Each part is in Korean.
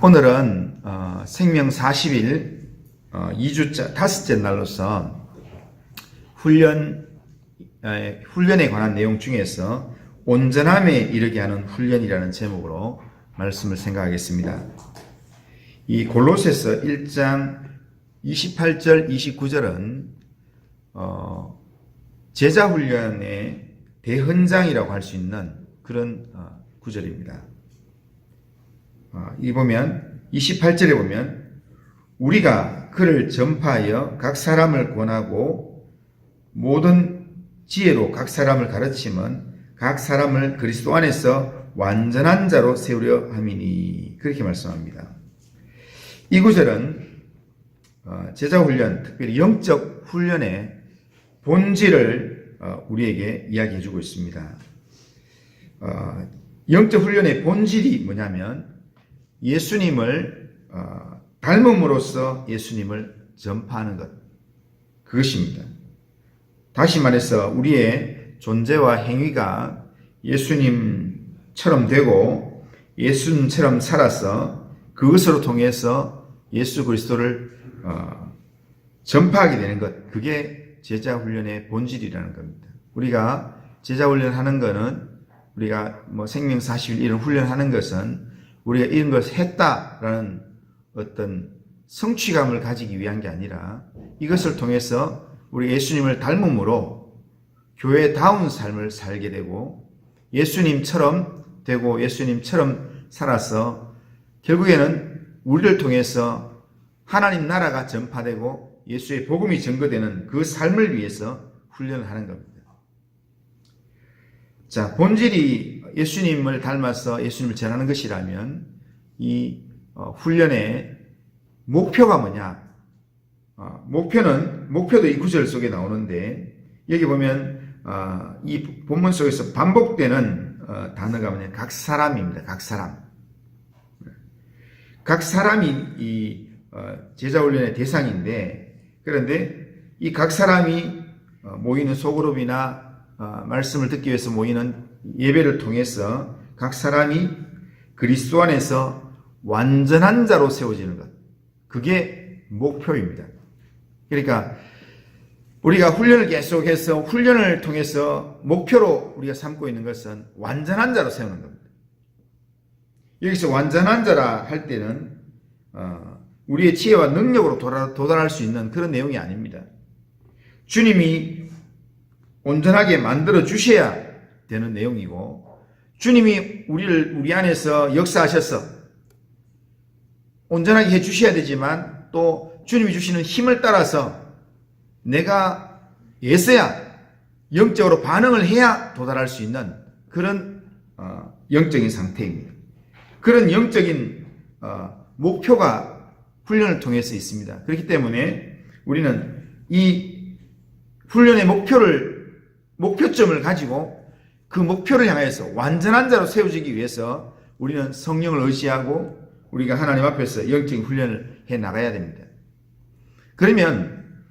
오늘은 생명 40일 2주차 다섯째 날로서 훈련에 관한 내용 중에서 온전함에 이르게 하는 훈련이라는 제목으로 말씀을 생각하겠습니다. 이 골로새서 1장 28절 29절은 제자 훈련의 대헌장이라고 할 수 있는 그런 구절입니다. 이 보면 28절에 보면 우리가 그를 전파하여 각 사람을 권하고 모든 지혜로 각 사람을 가르치면 각 사람을 그리스도 안에서 완전한 자로 세우려 함이니, 그렇게 말씀합니다. 이 구절은 제자 훈련, 특별히 영적 훈련의 본질을 우리에게 이야기해 주고 있습니다. 영적 훈련의 본질이 뭐냐면 예수님을 닮음으로써 예수님을 전파하는 것, 그것입니다. 다시 말해서 우리의 존재와 행위가 예수님처럼 되고 예수님처럼 살아서 그것으로 통해서 예수 그리스도를 전파하게 되는 것, 그게 제자 훈련의 본질이라는 겁니다. 우리가 제자 훈련하는 것은, 우리가 생명 40일 이런 훈련하는 것은 우리가 이런 것을 했다라는 어떤 성취감을 가지기 위한 게 아니라 이것을 통해서 우리 예수님을 닮음으로 교회다운 삶을 살게 되고 예수님처럼 되고 예수님처럼 살아서 결국에는 우리를 통해서 하나님 나라가 전파되고 예수의 복음이 전거되는 그 삶을 위해서 훈련을 하는 겁니다. 자, 본질이 예수님을 닮아서 예수님을 전하는 것이라면 이 훈련의 목표가 뭐냐? 목표도 이 구절 속에 나오는데, 여기 보면 이 본문 속에서 반복되는 단어가 뭐냐? 각 사람입니다. 각 사람. 각 사람이 이 제자 훈련의 대상인데, 그런데 이 각 사람이 모이는 소그룹이나 말씀을 듣기 위해서 모이는 예배를 통해서 각 사람이 그리스도 안에서 완전한 자로 세워지는 것, 그게 목표입니다. 그러니까 우리가 훈련을 계속해서 훈련을 통해서 목표로 우리가 삼고 있는 것은 완전한 자로 세우는 겁니다. 여기서 완전한 자라 할 때는 우리의 지혜와 능력으로 도달할 수 있는 그런 내용이 아닙니다. 주님이 온전하게 만들어 주셔야 되는 내용이고, 주님이 우리 안에서 역사하셔서 온전하게 해 주셔야 되지만, 또 주님이 주시는 힘을 따라서 내가 애써야, 영적으로 반응을 해야 도달할 수 있는 그런 영적인 상태입니다. 그런 영적인 목표가 훈련을 통해서 있습니다. 그렇기 때문에 우리는 이 훈련의 목표점을 가지고 그 목표를 향해서 완전한 자로 세워지기 위해서 우리는 성령을 의지하고 우리가 하나님 앞에서 영적인 훈련을 해 나가야 됩니다. 그러면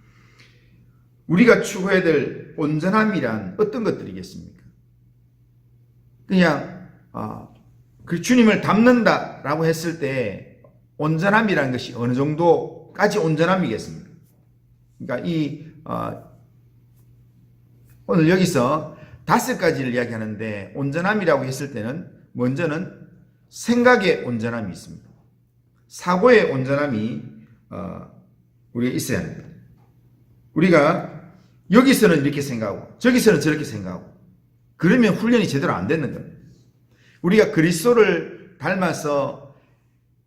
우리가 추구해야 될 온전함이란 어떤 것들이겠습니까? 그냥 그 주님을 닮는다라고 했을 때 온전함이라는 것이 어느 정도까지 온전함이겠습니까? 그러니까 오늘 여기서 5가지를 이야기하는데, 온전함이라고 했을 때는 먼저는 생각의 온전함이 있습니다. 사고의 온전함이 우리가 있어야 합니다. 우리가 여기서는 이렇게 생각하고 저기서는 저렇게 생각하고, 그러면 훈련이 제대로 안 되는 겁니다. 우리가 그리스도를 닮아서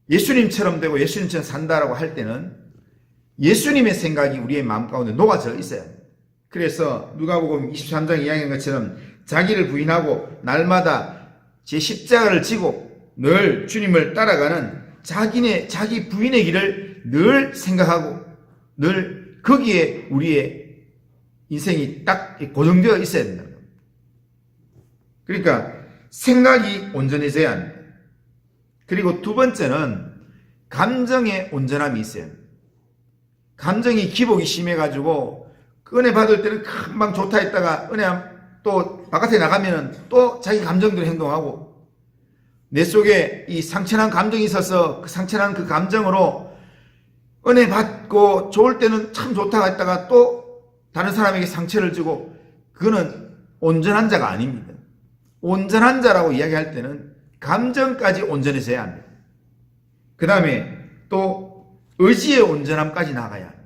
예수님처럼 되고 예수님처럼 산다라고 할 때는 예수님의 생각이 우리의 마음 가운데 녹아져 있어야 합니다. 그래서 누가복음 23장 이야기한 것처럼 자기를 부인하고 날마다 제 십자가를 지고 늘 주님을 따라가는 자기 부인의 길을 늘 생각하고 늘 거기에 우리의 인생이 딱 고정되어 있어야 된다. 그러니까 생각이 온전해져야 합니다. 그리고 두 번째는 감정의 온전함이 있어야 합니다. 감정이 기복이 심해가지고 은혜 받을 때는 금방 좋다 했다가 은혜 또 바깥에 나가면 또 자기 감정대로 행동하고, 내 속에 이 상처난 감정이 있어서 그 상처난 그 감정으로 은혜 받고 좋을 때는 참 좋다고 했다가 또 다른 사람에게 상처를 주고, 그거는 온전한 자가 아닙니다. 온전한 자라고 이야기할 때는 감정까지 온전해져야 합니다. 그 다음에 또 의지의 온전함까지 나가야 합니다.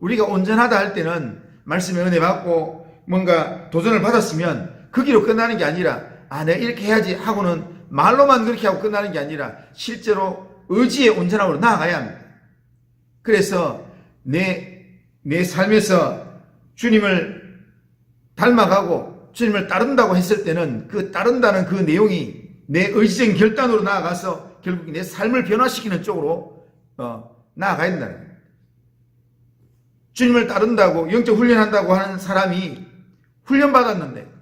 우리가 온전하다 할 때는 말씀에 은혜 받고 뭔가 도전을 받았으면 그 길로 끝나는 게 아니라 내가 이렇게 해야지 하고는 말로만 그렇게 하고 끝나는 게 아니라 실제로 의지의 온전함으로 나아가야 합니다. 그래서 내 삶에서 주님을 닮아가고 주님을 따른다고 했을 때는 그 따른다는 그 내용이 내 의지적인 결단으로 나아가서 결국 내 삶을 변화시키는 쪽으로 나아가야 된다는 거예요. 주님을 따른다고 영적 훈련한다고 하는 사람이 훈련받았는데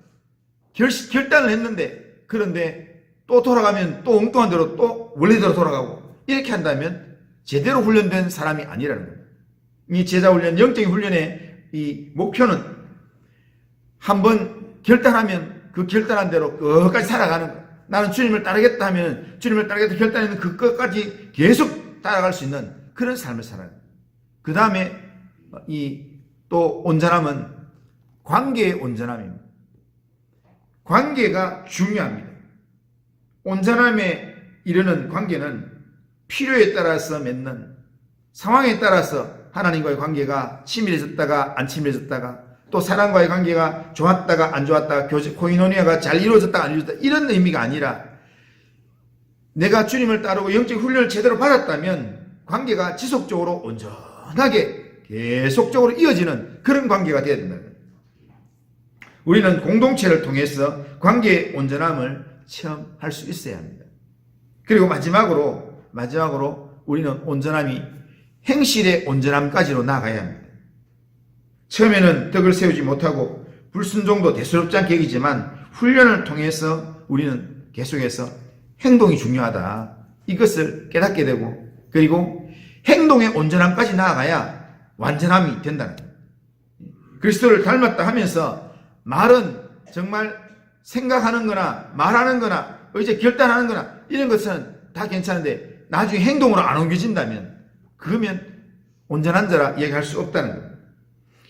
결단을 했는데, 그런데 또 돌아가면 또 엉뚱한 대로 또 원래대로 돌아가고, 이렇게 한다면 제대로 훈련된 사람이 아니라는 거예요. 이 제자훈련, 영적인 훈련의 이 목표는 한번 결단하면 그 결단한 대로 끝까지 살아가는 거예요. 나는 주님을 따르겠다 하면 주님을 따르겠다 결단했는 그 끝까지 계속 따라갈 수 있는 그런 삶을 살아요. 그 다음에 이 또 온전함은 관계의 온전함입니다. 관계가 중요합니다. 온전함에 이르는 관계는 필요에 따라서 맺는, 상황에 따라서 하나님과의 관계가 친밀해졌다가 안 친밀해졌다가, 또 사람과의 관계가 좋았다가 안 좋았다가, 코이노니아가 잘 이루어졌다가 안 이루어졌다, 이런 의미가 아니라 내가 주님을 따르고 영적 훈련을 제대로 받았다면 관계가 지속적으로 온전하게 계속적으로 이어지는 그런 관계가 되어야 된다. 우리는 공동체를 통해서 관계의 온전함을 체험할 수 있어야 합니다. 그리고 마지막으로 우리는 온전함이 행실의 온전함까지로 나아가야 합니다. 처음에는 덕을 세우지 못하고 불순종도 대수롭지 않게 여기지만 훈련을 통해서 우리는 계속해서 행동이 중요하다, 이것을 깨닫게 되고, 그리고 행동의 온전함까지 나아가야 완전함이 된다는 거예요. 그리스도를 닮았다 하면서 말은 정말 생각하는 거나 말하는 거나 이제 결단하는 거나 이런 것은 다 괜찮은데 나중에 행동으로 안 옮겨진다면 그러면 온전한 자라 이야기할 수 없다는 거예요.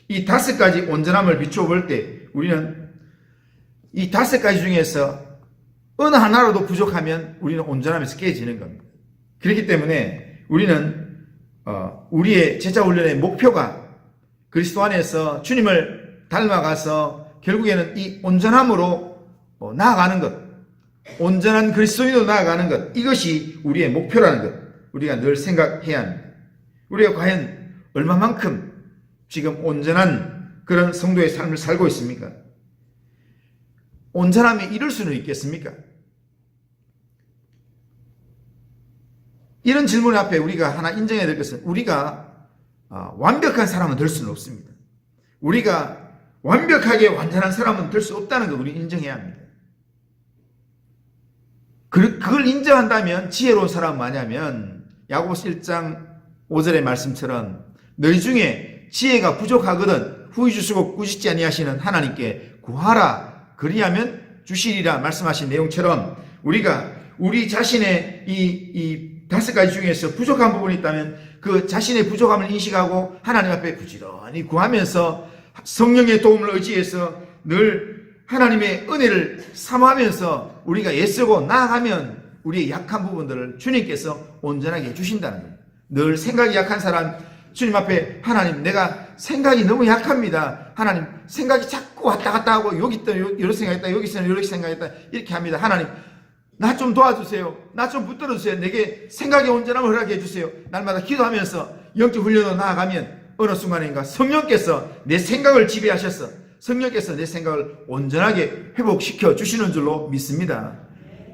이 5가지 온전함을 비추어 볼 때 우리는 이 5가지 중에서 어느 하나라도 부족하면 우리는 온전함에서 깨지는 겁니다. 그렇기 때문에 우리는 우리의 제자훈련의 목표가 그리스도 안에서 주님을 닮아가서 결국에는 이 온전함으로 나아가는 것, 온전한 그리스도인으로 나아가는 것, 이것이 우리의 목표라는 것, 우리가 늘 생각해야 합니다. 우리가 과연 얼마만큼 지금 온전한 그런 성도의 삶을 살고 있습니까? 온전함에 이룰 수는 있겠습니까? 이런 질문 앞에 우리가 하나 인정해야 될 것은, 우리가 완벽한 사람은 될 수는 없습니다. 우리가 완벽하게 완전한 사람은 될 수 없다는 걸 우리 인정해야 합니다. 그걸 인정한다면 지혜로운 사람은 뭐냐면 야고보서 1장 5절의 말씀처럼 너희 중에 지혜가 부족하거든 후히 주시고 꾸짖지 아니하시는 하나님께 구하라 그리하면 주시리라 말씀하신 내용처럼, 우리가 우리 자신의 이 5가지 중에서 부족한 부분이 있다면 그 자신의 부족함을 인식하고 하나님 앞에 부지런히 구하면서 성령의 도움을 의지해서 늘 하나님의 은혜를 사모하면서 우리가 애쓰고 나아가면 우리의 약한 부분들을 주님께서 온전하게 해주신다는 거예요. 늘 생각이 약한 사람 주님 앞에, 하나님 내가 생각이 너무 약합니다. 하나님 생각이 자꾸 왔다 갔다 하고 여기 있다 이렇게 생각했다, 여기 있으면 이렇게 생각했다, 이렇게 합니다. 하나님 나 좀 도와주세요. 나 좀 붙들어주세요. 내게 생각의 온전함을 허락해 주세요. 날마다 기도하면서 영적 훈련으로 나아가면 어느 순간인가 성령께서 내 생각을 지배하셔서 성령께서 내 생각을 온전하게 회복시켜 주시는 줄로 믿습니다.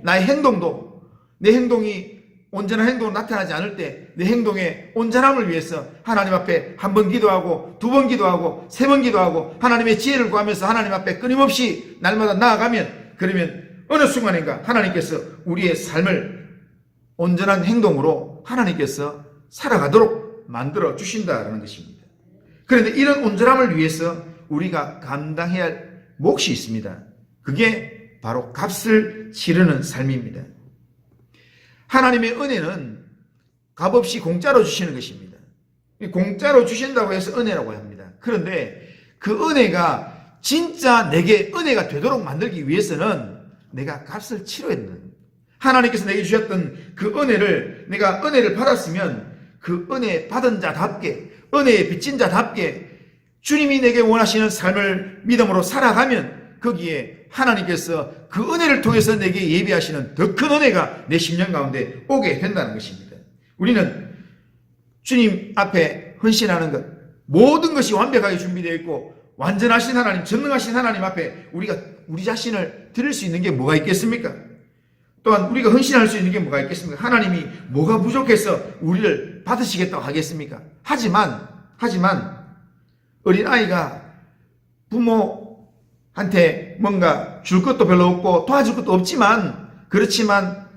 나의 행동도, 내 행동이 온전한 행동으로 나타나지 않을 때 내 행동의 온전함을 위해서 하나님 앞에 1번 기도하고 2번 기도하고 3번 기도하고 하나님의 지혜를 구하면서 하나님 앞에 끊임없이 날마다 나아가면, 그러면 어느 순간인가 하나님께서 우리의 삶을 온전한 행동으로 하나님께서 살아가도록 만들어 주신다는 것입니다. 그런데 이런 온전함을 위해서 우리가 감당해야 할 몫이 있습니다. 그게 바로 값을 치르는 삶입니다. 하나님의 은혜는 값없이 공짜로 주시는 것입니다. 공짜로 주신다고 해서 은혜라고 합니다. 그런데 그 은혜가 진짜 내게 은혜가 되도록 만들기 위해서는 내가 값을 치러야 된다. 하나님께서 내게 주셨던 그 은혜를, 내가 은혜를 받았으면 그 은혜 받은 자답게, 은혜에 빚진 자답게 주님이 내게 원하시는 삶을 믿음으로 살아가면 거기에 하나님께서 그 은혜를 통해서 내게 예비하시는 더 큰 은혜가 내 심령 가운데 오게 된다는 것입니다. 우리는 주님 앞에 헌신하는 것, 모든 것이 완벽하게 준비되어 있고 완전하신 하나님, 전능하신 하나님 앞에 우리가 우리 자신을 드릴 수 있는 게 뭐가 있겠습니까? 또한 우리가 헌신할 수 있는 게 뭐가 있겠습니까? 하나님이 뭐가 부족해서 우리를 받으시겠다고 하겠습니까? 하지만 어린아이가 부모한테 뭔가 줄 것도 별로 없고 도와줄 것도 없지만, 그렇지만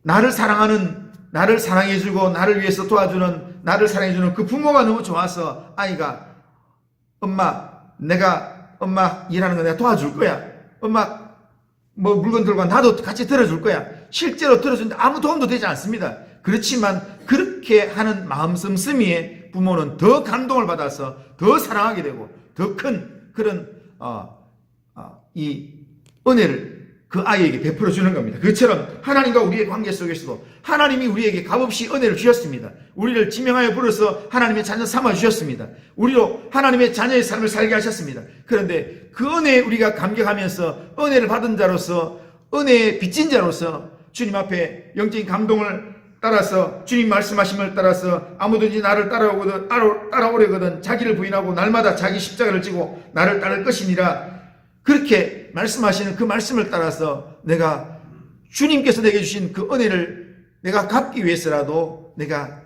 나를 사랑하는, 나를 사랑해주고 나를 위해서 도와주는, 나를 사랑해주는 그 부모가 너무 좋아서 아이가 엄마 일하는 거 내가 도와줄 거야. 엄마 뭐 물건 들고 나도 같이 들어줄 거야. 실제로 들어주는데 아무 도움도 되지 않습니다. 그렇지만 그렇게 하는 마음 씀씀이에 부모는 더 감동을 받아서 더 사랑하게 되고 더 큰 그런 이 은혜를 그 아이에게 베풀어 주는 겁니다. 그처럼 하나님과 우리의 관계 속에서도 하나님이 우리에게 값없이 은혜를 주셨습니다. 우리를 지명하여 불러서 하나님의 자녀 삼아 주셨습니다. 우리로 하나님의 자녀의 삶을 살게 하셨습니다. 그런데 그 은혜에 우리가 감격하면서 은혜를 받은 자로서, 은혜의 빚진 자로서 주님 앞에 영적인 감동을 따라서, 주님 말씀하심을 따라서 아무든지 나를 따라오려거든 자기를 부인하고 날마다 자기 십자가를 지고 나를 따를 것이니라, 그렇게 말씀하시는 그 말씀을 따라서 내가 주님께서 내게 주신 그 은혜를 내가 갚기 위해서라도 내가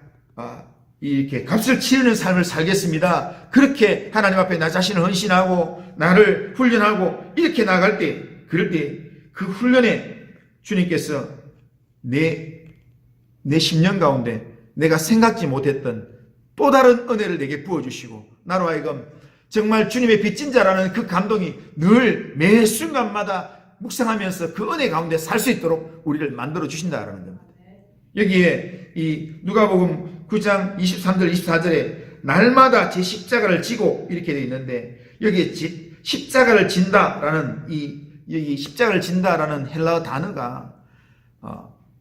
이렇게 값을 치르는 삶을 살겠습니다. 그렇게 하나님 앞에 나 자신을 헌신하고 나를 훈련하고 이렇게 나갈 때, 그럴 때 그 훈련에 주님께서 내 심령 가운데 내가 생각지 못했던 또 다른 은혜를 내게 부어주시고 나로 하여금 정말 주님의 빚진 자라는 그 감동이 늘 매 순간마다 묵상하면서 그 은혜 가운데 살 수 있도록 우리를 만들어 주신다라는 겁니다. 여기에 이 누가복음 9장 23절 24절에 날마다 제 십자가를 지고 이렇게 되어 있는데, 여기에 십자가를 진다라는 여기 십자가를 진다라는 헬라어 단어가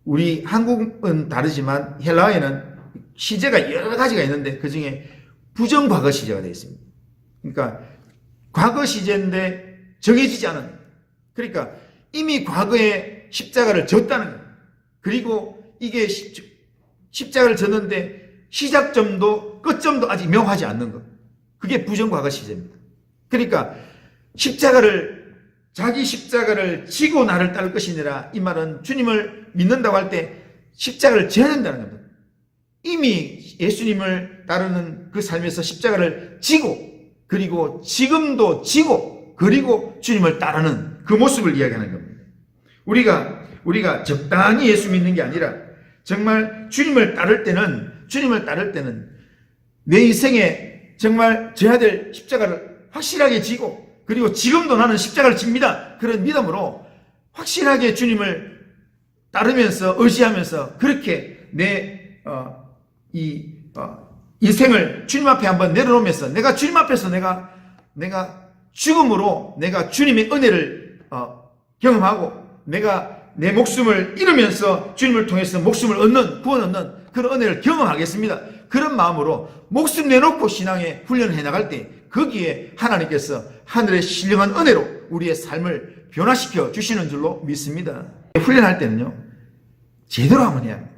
우리 한국은 다르지만 헬라어에는 시제가 여러 가지가 있는데 그 중에 부정과거 시제가 되어 있습니다. 그러니까 과거 시제인데 정해지지 않은, 그러니까 이미 과거에 십자가를 졌다는 거예요. 그리고 이게 십자가를 졌는데 시작점도 끝점도 아직 명하지 않는 것, 그게 부정과거 시제입니다. 그러니까 자기 십자가를 지고 나를 따를 것이니라, 이 말은 주님을 믿는다고 할 때 십자가를 져야 된다는 겁니다. 이미 예수님을 따르는 그 삶에서 십자가를 지고, 그리고 지금도 지고, 그리고 주님을 따르는 그 모습을 이야기하는 겁니다. 우리가 적당히 예수 믿는 게 아니라 정말 주님을 따를 때는 내 인생에 정말 져야 될 십자가를 확실하게 지고, 그리고 지금도 나는 십자가를 집니다. 그런 믿음으로 확실하게 주님을 따르면서 의지하면서 그렇게 내 인생을 주님 앞에 한번 내려놓으면서 내가 주님 앞에서 내가 죽음으로 내가 주님의 은혜를 경험하고 내가 내 목숨을 잃으면서 주님을 통해서 목숨을 구원 얻는 그런 은혜를 경험하겠습니다. 그런 마음으로 목숨 내놓고 신앙의 훈련을 해나갈 때 거기에 하나님께서 하늘의 신령한 은혜로 우리의 삶을 변화시켜 주시는 줄로 믿습니다. 훈련할 때는요, 제대로 한번 해야 합니다.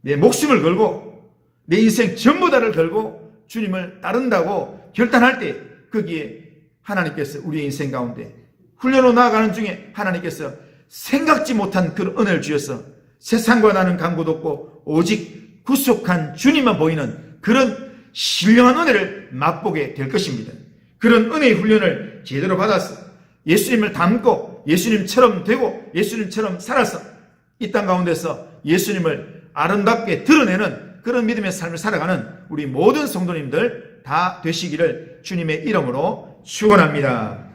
내 목숨을 걸고 내 인생 전부 다를 걸고 주님을 따른다고 결단할 때 거기에 하나님께서 우리의 인생 가운데 훈련으로 나아가는 중에 하나님께서 생각지 못한 그런 은혜를 주셔서 세상과 나는 간고도 없고 오직 구속한 주님만 보이는 그런 신령한 은혜를 맛보게 될 것입니다. 그런 은혜의 훈련을 제대로 받아서 예수님을 닮고 예수님처럼 되고 예수님처럼 살아서 이 땅 가운데서 예수님을 아름답게 드러내는 그런 믿음의 삶을 살아가는 우리 모든 성도님들 다 되시기를 주님의 이름으로 축원합니다.